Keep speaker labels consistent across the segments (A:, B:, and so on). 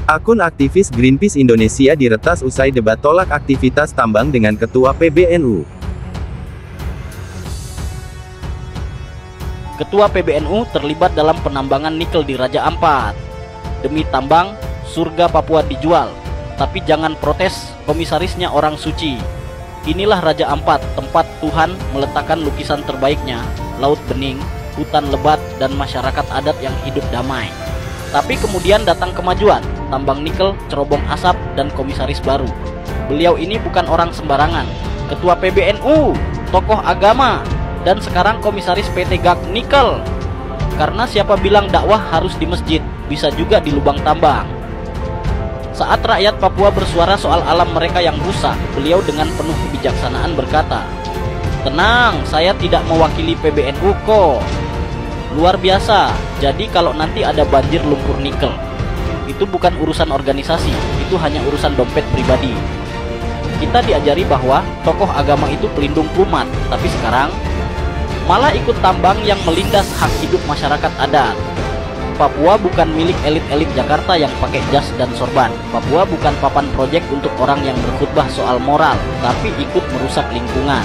A: Akun aktivis Greenpeace Indonesia diretas usai debat tolak aktivitas tambang dengan Ketua PBNU.
B: Ketua PBNU terlibat dalam penambangan nikel di Raja Ampat. Demi tambang, surga Papua dijual. Tapi jangan protes, komisarisnya orang suci. Inilah Raja Ampat, tempat Tuhan meletakkan lukisan terbaiknya, laut bening, hutan lebat, dan masyarakat adat yang hidup damai. Tapi kemudian datang kemajuan, tambang nikel, cerobong asap, dan komisaris baru. Beliau ini bukan orang sembarangan, Ketua PBNU, tokoh agama, dan sekarang komisaris PT GAK Nikel. Karena siapa bilang dakwah harus di masjid, bisa juga di lubang tambang. Saat rakyat Papua bersuara soal alam mereka yang rusak, beliau dengan penuh kebijaksanaan berkata, "Tenang, saya tidak mewakili PBNU kok. Luar biasa, jadi kalau nanti ada banjir lumpur nikel, itu bukan urusan organisasi, itu hanya urusan dompet pribadi." Kita diajari bahwa tokoh agama itu pelindung umat, tapi sekarang malah ikut tambang yang melindas hak hidup masyarakat adat. Papua bukan milik elit-elit Jakarta yang pakai jas dan sorban. Papua bukan papan proyek untuk orang yang berkhutbah soal moral, tapi ikut merusak lingkungan.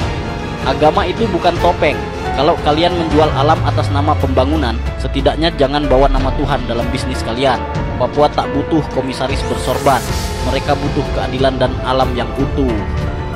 B: Agama itu bukan topeng. Kalau kalian menjual alam atas nama pembangunan, setidaknya jangan bawa nama Tuhan dalam bisnis kalian. Papua tak butuh komisaris bersorban. Mereka butuh keadilan dan alam yang utuh.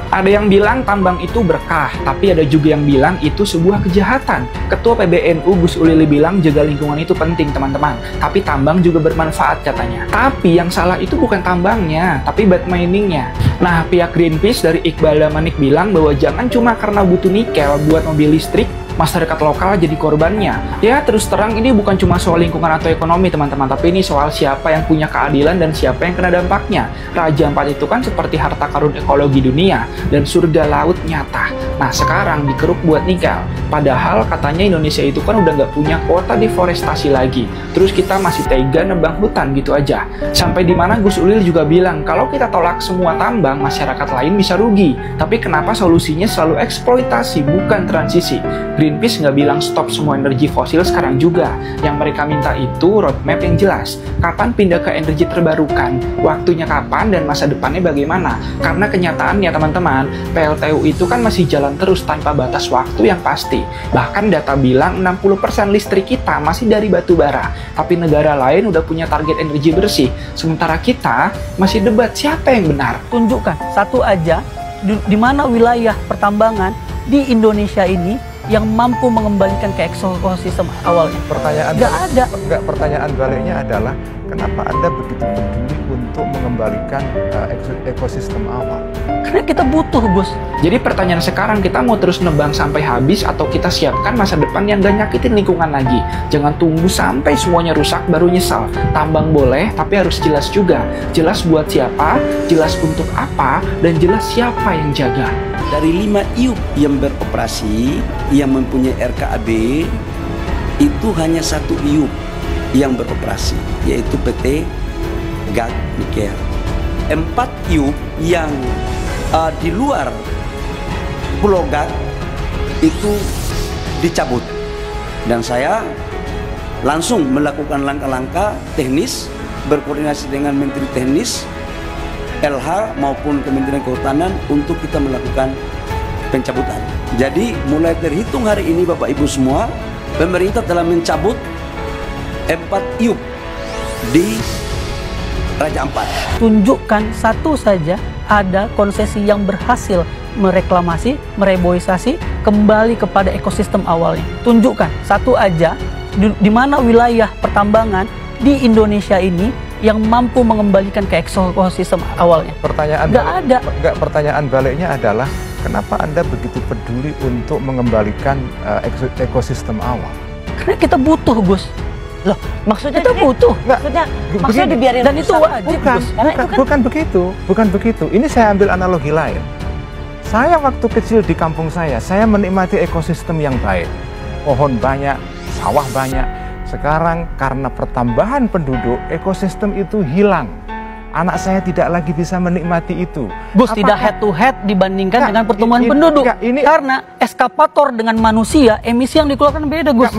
C: Ada yang bilang tambang itu berkah, tapi ada juga yang bilang itu sebuah kejahatan. Ketua PBNU Gus Ulili bilang jaga lingkungan itu penting teman-teman, tapi tambang juga bermanfaat katanya. Tapi yang salah itu bukan tambangnya, tapi bad miningnya. Nah, pihak Greenpeace dari Iqbal Damanik bilang bahwa jangan cuma karena butuh nikel buat mobil listrik, masyarakat lokal jadi korbannya. Ya, terus terang ini bukan cuma soal lingkungan atau ekonomi teman-teman, tapi ini soal siapa yang punya keadilan dan siapa yang kena dampaknya. Raja Ampat itu kan seperti harta karun ekologi dunia dan surga laut nyata. Nah, sekarang dikeruk buat nikel. Padahal katanya Indonesia itu kan udah nggak punya kuota deforestasi lagi. Terus kita masih tega nebang hutan gitu aja. Sampai di mana Gus Ulil juga bilang kalau kita tolak semua tambang, masyarakat lain bisa rugi. Tapi kenapa solusinya selalu eksploitasi bukan transisi? Greenpeace nggak bilang stop semua energi fosil sekarang juga. Yang mereka minta itu roadmap yang jelas. Kapan pindah ke energi terbarukan, waktunya kapan, dan masa depannya bagaimana. Karena kenyataannya teman-teman, PLTU itu kan masih jalan terus tanpa batas waktu yang pasti. Bahkan data bilang 60% listrik kita masih dari batu bara. Tapi negara lain udah punya target energi bersih. Sementara kita masih debat siapa yang benar.
D: Tunjukkan satu aja di mana wilayah pertambangan di Indonesia ini yang mampu mengembalikan ke ekosistem awalnya.
E: Pertanyaan baliknya adalah kenapa Anda begitu peduli untuk mengembalikan ekosistem awal?
D: Karena kita butuh, Gus.
C: Jadi pertanyaan sekarang, kita mau terus nebang sampai habis atau kita siapkan masa depan yang gak nyakitin lingkungan lagi? Jangan tunggu sampai semuanya rusak baru nyesal. Tambang boleh, tapi harus jelas juga. Jelas buat siapa, jelas untuk apa, dan jelas siapa yang jaga.
F: Dari 5 IUP yang beroperasi, yang mempunyai RKAB, itu hanya 1 IUP yang beroperasi, yaitu PT GAK Nikel. 4 IUP yang di luar Pulau GAK itu dicabut. Dan saya langsung melakukan langkah-langkah teknis, berkoordinasi dengan Menteri Teknis, LH maupun Kementerian Kehutanan untuk kita melakukan pencabutan. Jadi mulai terhitung hari ini Bapak Ibu semua, pemerintah telah mencabut 4 IUP di Raja Ampat.
D: Tunjukkan satu saja ada konsesi yang berhasil mereklamasi, mereboisasi kembali kepada ekosistem awalnya. Tunjukkan satu aja di mana wilayah pertambangan di Indonesia ini yang mampu mengembalikan ke ekosistem awalnya.
E: Pertanyaan baliknya adalah kenapa Anda begitu peduli untuk mengembalikan ekosistem awal?
D: Karena kita butuh, Gus.
G: Loh, maksudnya
D: kita butuh.
G: Maksudnya dibiarin
D: dan itu wajib, Gus.
E: Bukan begitu. Ini saya ambil analogi lain. Saya waktu kecil di kampung saya menikmati ekosistem yang baik. Pohon banyak, sawah banyak. Sekarang karena pertambahan penduduk, ekosistem itu hilang. Anak saya tidak lagi bisa menikmati itu.
D: Gus, tidak head to head dibandingkan dengan pertumbuhan penduduk. Karena eskapator dengan manusia, emisi yang dikeluarkan beda, Gus.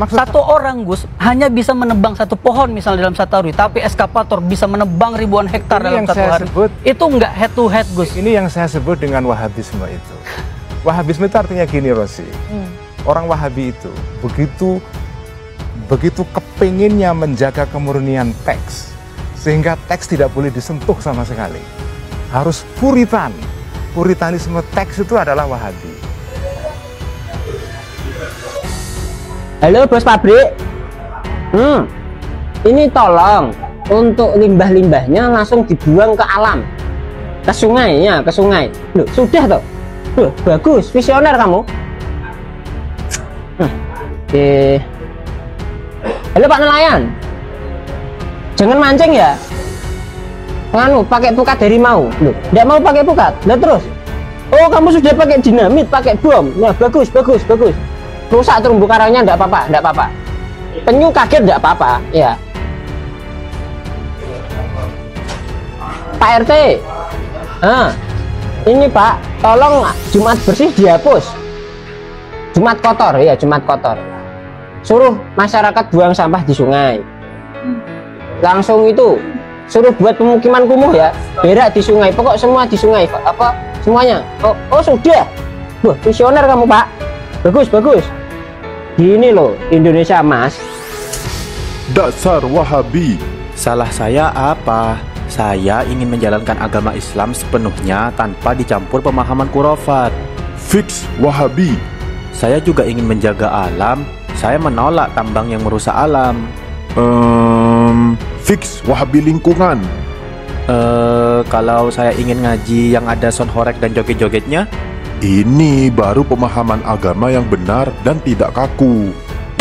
D: Satu orang, Gus, hanya bisa menebang satu pohon misalnya dalam satu hari, tapi eskapator bisa menebang ribuan hektar dalam satu hari. Itu enggak head to head, Gus.
E: Ini yang saya sebut dengan Wahabisme itu. Wahabisme itu artinya gini, Rosi. Orang Wahabi itu begitu kepinginnya menjaga kemurnian teks, sehingga teks tidak boleh disentuh sama sekali. Harus puritan. Puritanisme teks itu adalah Wahabi.
H: Halo bos pabrik. Ini tolong untuk limbah-limbahnya langsung dibuang ke alam. Ke sungai ya, ke sungai. Loh, sudah toh. Loh, bagus, visioner kamu. Oke. Halo Pak Nelayan. Jangan mancing ya. Nganu, pakai pukat harimau. Loh, tidak mau pakai pukat. Nah terus. Oh, kamu sudah pakai dinamit, pakai bom. Nah, bagus, bagus, bagus. Rusak terumbu karangnya enggak apa-apa, enggak apa-apa. Penyu kaget enggak apa-apa, ya. Pak RT. Ini Pak, tolong Jumat bersih dihapus. Jumat kotor, ya, Jumat kotor. Suruh masyarakat buang sampah di sungai. Langsung itu suruh buat pemukiman kumuh ya, berak di sungai, pokok semua di sungai, apa semuanya. Oh sudah. Wah, visioner kamu Pak. Bagus, bagus. Gini loh Indonesia Mas.
I: Dasar Wahabi.
J: Salah saya apa? Saya ingin menjalankan agama Islam sepenuhnya tanpa dicampur pemahaman khurafat.
I: Fix Wahabi.
J: Saya juga ingin menjaga alam. Saya menolak tambang yang merusak alam.
I: Fix Wahabi lingkungan.
J: Kalau saya ingin ngaji yang ada sound horeg dan joget-jogetnya,
I: ini baru pemahaman agama yang benar dan tidak kaku.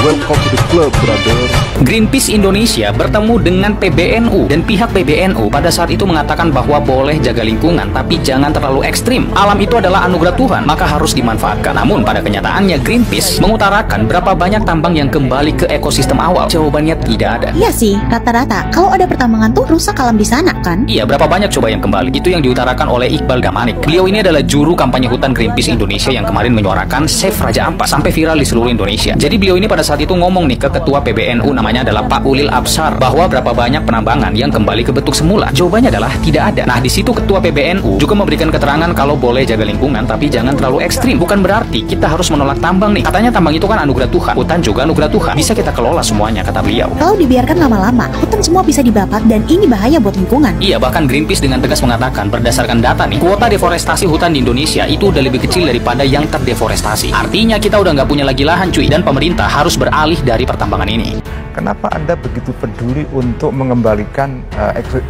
I: Welcome to the club, brother.
K: Greenpeace Indonesia bertemu dengan PBNU dan pihak PBNU pada saat itu mengatakan bahwa boleh jaga lingkungan tapi jangan terlalu ekstrim. Alam itu adalah anugerah Tuhan, maka harus dimanfaatkan. Namun pada kenyataannya Greenpeace mengutarakan berapa banyak tambang yang kembali ke ekosistem awal. Jawabannya tidak ada.
L: Iya sih, rata-rata kalau ada pertambangan tuh rusak alam di sana kan?
K: Iya, berapa banyak coba yang kembali? Itu yang diutarakan oleh Iqbal Damanik. Beliau ini adalah juru kampanye hutan Greenpeace Indonesia yang kemarin menyuarakan Save Raja Ampat sampai viral di seluruh Indonesia. Jadi beliau ini pada saat itu ngomong nih ke ketua PBNU namanya adalah Pak Ulil Absar bahwa berapa banyak penambangan yang kembali ke bentuk semula. Jawabannya adalah tidak ada. Nah, di situ ketua PBNU juga memberikan keterangan kalau boleh jaga lingkungan tapi jangan terlalu ekstrim. Bukan berarti kita harus menolak tambang nih. Katanya tambang itu kan anugerah Tuhan, hutan juga anugerah Tuhan. Bisa kita kelola semuanya, kata beliau.
L: Kalau dibiarkan lama-lama, hutan semua bisa dibakar dan ini bahaya buat lingkungan.
K: Iya, bahkan Greenpeace dengan tegas mengatakan berdasarkan data nih, kuota deforestasi hutan di Indonesia itu udah lebih kecil daripada yang terdeforestasi. Artinya kita udah nggak punya lagi lahan cuy, dan pemerintah harus beralih dari pertambangan ini.
E: Kenapa Anda begitu peduli untuk mengembalikan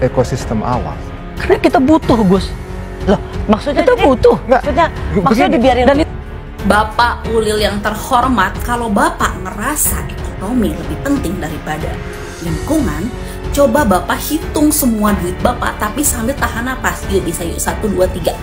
E: ekosistem awal?
D: Karena kita butuh, Gus.
G: Loh, maksudnya
D: kita butuh.
G: Maksudnya dibiarin.
D: Dan
M: Bapak Ulil yang terhormat, kalau Bapak ngerasa ekonomi lebih penting daripada lingkungan, coba Bapak hitung semua duit Bapak tapi sambil tahan napas. Yuk bisa yuk, 1, 2, 3.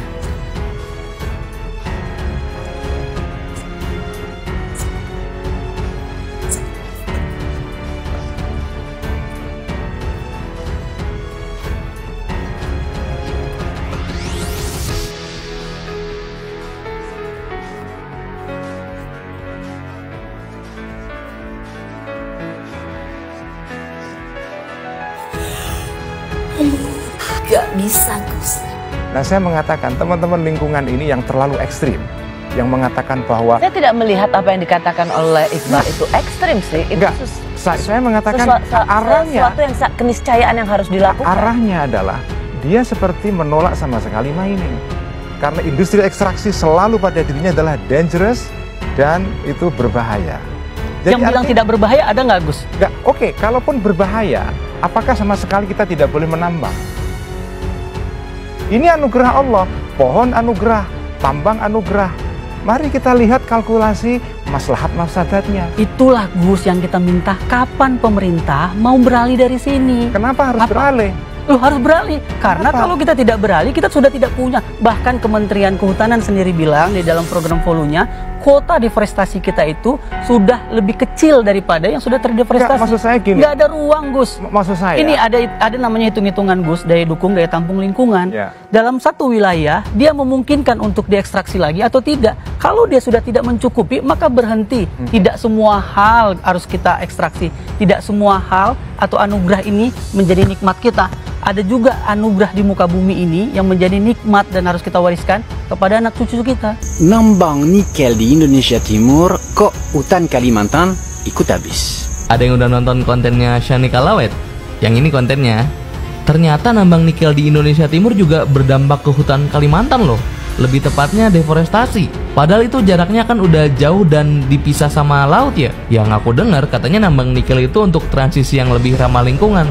M: Gak bisa, Gus.
E: Nah, saya mengatakan teman-teman lingkungan ini yang terlalu ekstrim, yang mengatakan bahwa
G: saya tidak melihat apa yang dikatakan oleh Iqbal itu ekstrim sih. Itu
E: enggak, saya mengatakan arahnya,
G: sesuatu yang keniscayaan yang harus dilakukan.
E: Arahnya adalah dia seperti menolak sama sekali mining, karena industri ekstraksi selalu pada dirinya adalah dangerous dan itu berbahaya.
D: Jadi yang bilang tidak berbahaya ada nggak, Gus?
E: Nggak. Oke, kalaupun berbahaya, apakah sama sekali kita tidak boleh menambang? Ini anugerah Allah, pohon anugerah, tambang anugerah. Mari kita lihat kalkulasi maslahat mafsadatnya.
D: Itulah, Gus, yang kita minta. Kapan pemerintah mau beralih dari sini?
E: Kenapa harus beralih?
D: Loh, harus beralih. Karena kalau kita tidak beralih, kita sudah tidak punya. Bahkan Kementerian Kehutanan sendiri bilang di dalam program volunya, kuota deforestasi kita itu sudah lebih kecil daripada yang sudah terdeforestasi.
E: Nggak, maksud saya gini.
D: Nggak ada ruang, Gus.
E: Maksud saya.
D: Ini ada namanya hitung-hitungan, Gus, daya dukung, daya tampung lingkungan. Dalam satu wilayah, dia memungkinkan untuk diekstraksi lagi atau tidak. Kalau dia sudah tidak mencukupi, maka berhenti. Tidak semua hal harus kita ekstraksi. Tidak semua hal atau anugerah ini menjadi nikmat kita. Ada juga anugerah di muka bumi ini yang menjadi nikmat dan harus kita wariskan kepada anak cucu kita.
N: Nambang nikel di Indonesia Timur, kok hutan Kalimantan ikut habis?
O: Ada yang udah nonton kontennya Shani Kalawet? Yang ini kontennya. Ternyata nambang nikel di Indonesia Timur juga berdampak ke hutan Kalimantan loh. Lebih tepatnya deforestasi. Padahal itu jaraknya kan udah jauh dan dipisah sama laut ya. Yang aku dengar katanya nambang nikel itu untuk transisi yang lebih ramah lingkungan.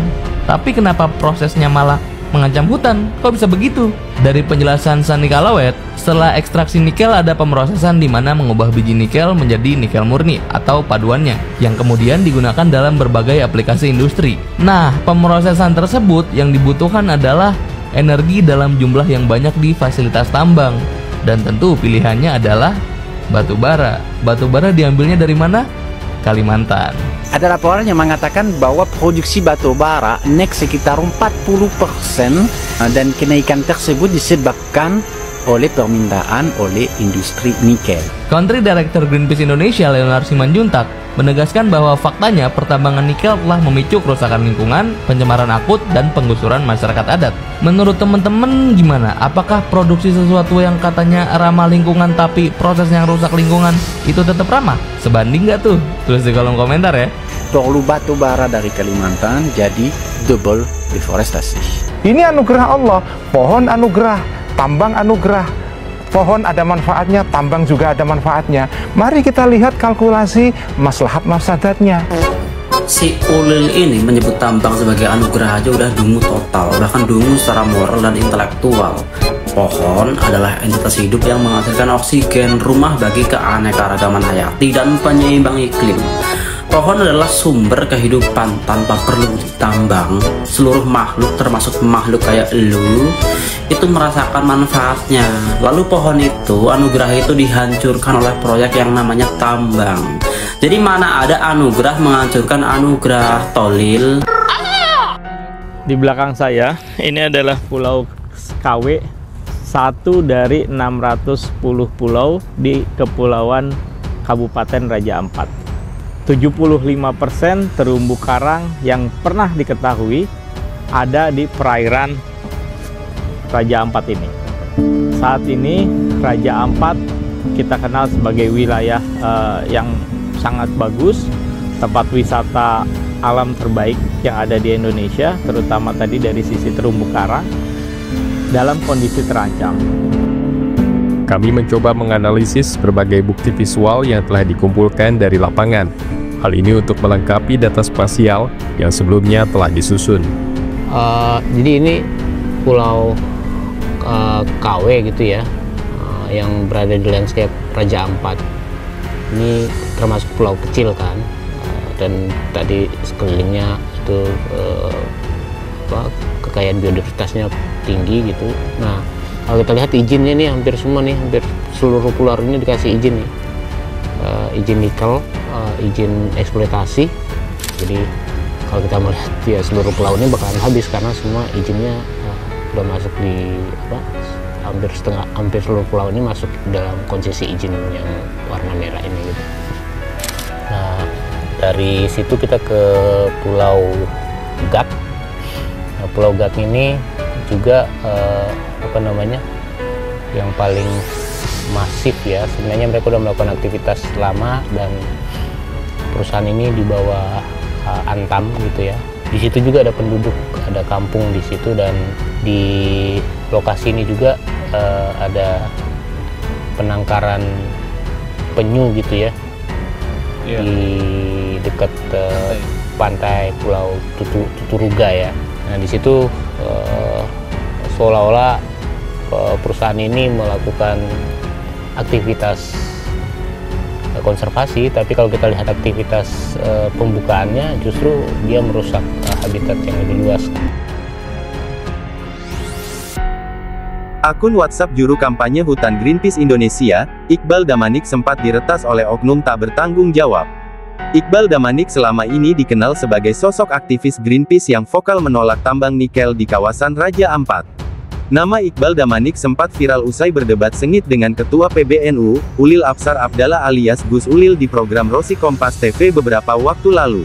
O: Tapi kenapa prosesnya malah mengancam hutan? Kok bisa begitu? Dari penjelasan Shani Kalawet, setelah ekstraksi nikel ada pemrosesan di mana mengubah biji nikel menjadi nikel murni atau paduannya yang kemudian digunakan dalam berbagai aplikasi industri. Nah, pemrosesan tersebut yang dibutuhkan adalah energi dalam jumlah yang banyak di fasilitas tambang. Dan tentu pilihannya adalah batu bara. Batu bara diambilnya dari mana? Kalimantan.
N: Ada laporan yang mengatakan bahwa produksi batu bara naik sekitar 40% dan kenaikan tersebut disebabkan oleh permintaan oleh industri nikel.
O: Country Director Greenpeace Indonesia Leonard Simanjuntak menegaskan bahwa faktanya pertambangan nikel telah memicu kerusakan lingkungan, pencemaran akut, dan penggusuran masyarakat adat. Menurut teman-teman gimana? Apakah produksi sesuatu yang katanya ramah lingkungan tapi prosesnya yang rusak lingkungan itu tetap ramah? Sebanding nggak tuh? Tulis di kolom komentar ya.
N: Perlu batu bara dari Kalimantan jadi double deforestasi.
E: Ini anugerah Allah, pohon anugerah, tambang anugerah. Pohon ada manfaatnya, tambang juga ada manfaatnya. Mari kita lihat kalkulasi maslahat mafsadatnya.
P: Si Ulil ini menyebut tambang sebagai anugerah aja udah dungu total, bahkan dungu secara moral dan intelektual. Pohon adalah entitas hidup yang menghasilkan oksigen, rumah bagi keanekaragaman hayati dan penyeimbang iklim. Pohon adalah sumber kehidupan tanpa perlu ditambang. Seluruh makhluk termasuk makhluk kayak elu itu merasakan manfaatnya. Lalu pohon itu, anugerah itu dihancurkan oleh proyek yang namanya tambang. Jadi mana ada anugerah menghancurkan anugerah, tolil.
Q: Di belakang saya ini adalah Pulau KW, satu dari 610 pulau di Kepulauan Kabupaten Raja Ampat. 75% terumbu karang yang pernah diketahui ada di perairan Raja Ampat ini. Saat ini Raja Ampat kita kenal sebagai wilayah yang sangat bagus, tempat wisata alam terbaik yang ada di Indonesia, terutama tadi dari sisi terumbu karang dalam kondisi terancam.
R: Kami mencoba menganalisis berbagai bukti visual yang telah dikumpulkan dari lapangan. Hal ini untuk melengkapi data spasial yang sebelumnya telah disusun.
H: Jadi ini Pulau KW gitu ya, yang berada di landscape Raja Ampat. Ini termasuk pulau kecil kan, dan tadi sekelilingnya itu kekayaan biodiversitasnya tinggi gitu. Nah, kalau kita lihat izinnya nih hampir semua nih, hampir seluruh pulau ini dikasih izin nih, izin nikel, izin eksploitasi. Jadi kalau kita melihat ya seluruh pulau ini bakalan habis karena semua izinnya udah masuk di hampir seluruh pulau ini masuk dalam konsesi izin yang warna merah ini gitu. Nah, dari situ kita ke Pulau Gak. Nah, Pulau Gak ini juga yang paling masif ya. Sebenarnya mereka udah melakukan aktivitas lama dan perusahaan ini di bawah Antam gitu ya. Di situ juga ada penduduk, ada kampung di situ, dan di lokasi ini juga ada penangkaran penyu gitu ya, di dekat pantai Pulau Tuturuga ya. Nah di situ seolah-olah perusahaan ini melakukan aktivitas konservasi, tapi kalau kita lihat aktivitas pembukaannya justru dia merusak habitat yang lebih luas.
A: Akun WhatsApp juru kampanye hutan Greenpeace Indonesia, Iqbal Damanik sempat diretas oleh oknum tak bertanggung jawab. Iqbal Damanik selama ini dikenal sebagai sosok aktivis Greenpeace yang vokal menolak tambang nikel di kawasan Raja Ampat. Nama Iqbal Damanik sempat viral usai berdebat sengit dengan Ketua PBNU, Ulil Absar Abdallah alias Gus Ulil di program Rosi Kompas TV beberapa waktu lalu.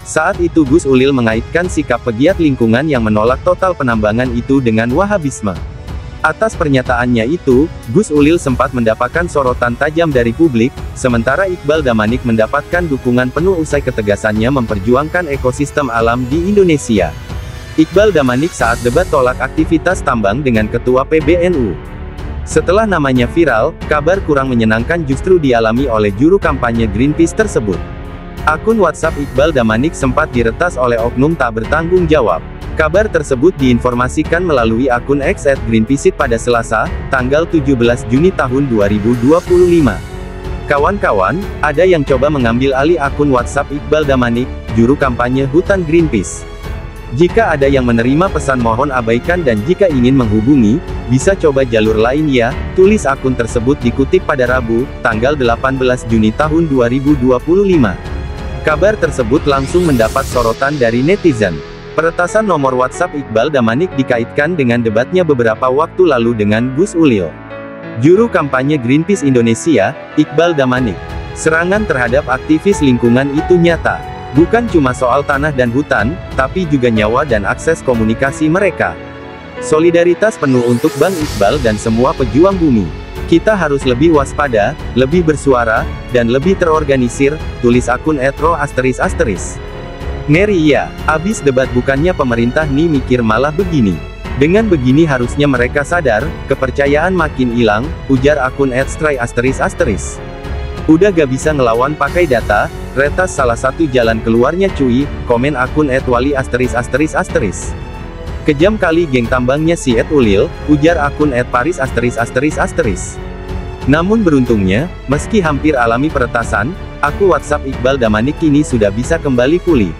A: Saat itu Gus Ulil mengaitkan sikap pegiat lingkungan yang menolak total penambangan itu dengan Wahabisme. Atas pernyataannya itu, Gus Ulil sempat mendapatkan sorotan tajam dari publik, sementara Iqbal Damanik mendapatkan dukungan penuh usai ketegasannya memperjuangkan ekosistem alam di Indonesia. Iqbal Damanik saat debat tolak aktivitas tambang dengan Ketua PBNU. Setelah namanya viral, kabar kurang menyenangkan justru dialami oleh juru kampanye Greenpeace tersebut. Akun WhatsApp Iqbal Damanik sempat diretas oleh oknum tak bertanggung jawab. Kabar tersebut diinformasikan melalui akun X @Greenpeace pada Selasa, tanggal 17 Juni tahun 2025. Kawan-kawan, ada yang coba mengambil alih akun WhatsApp Iqbal Damanik, juru kampanye hutan Greenpeace. Jika ada yang menerima pesan mohon abaikan dan jika ingin menghubungi, bisa coba jalur lain ya, tulis akun tersebut dikutip pada Rabu, tanggal 18 Juni tahun 2025. Kabar tersebut langsung mendapat sorotan dari netizen. Peretasan nomor WhatsApp Iqbal Damanik dikaitkan dengan debatnya beberapa waktu lalu dengan Gus Ulil. Juru kampanye Greenpeace Indonesia, Iqbal Damanik. Serangan terhadap aktivis lingkungan itu nyata. Bukan cuma soal tanah dan hutan, tapi juga nyawa dan akses komunikasi mereka. Solidaritas penuh untuk Bang Iqbal dan semua pejuang bumi. Kita harus lebih waspada, lebih bersuara, dan lebih terorganisir, tulis akun @ro**. Ngeri ya, abis debat bukannya pemerintah nih mikir malah begini. Dengan begini harusnya mereka sadar, kepercayaan makin hilang, ujar akun @stray**. Udah gak bisa ngelawan pakai data, retas salah satu jalan keluarnya cuy, komen akun @wali**. Kejam kali geng tambangnya si @ulil, ujar akun @paris**. Namun beruntungnya, meski hampir alami peretasan, akun WhatsApp Iqbal Damanik kini sudah bisa kembali pulih.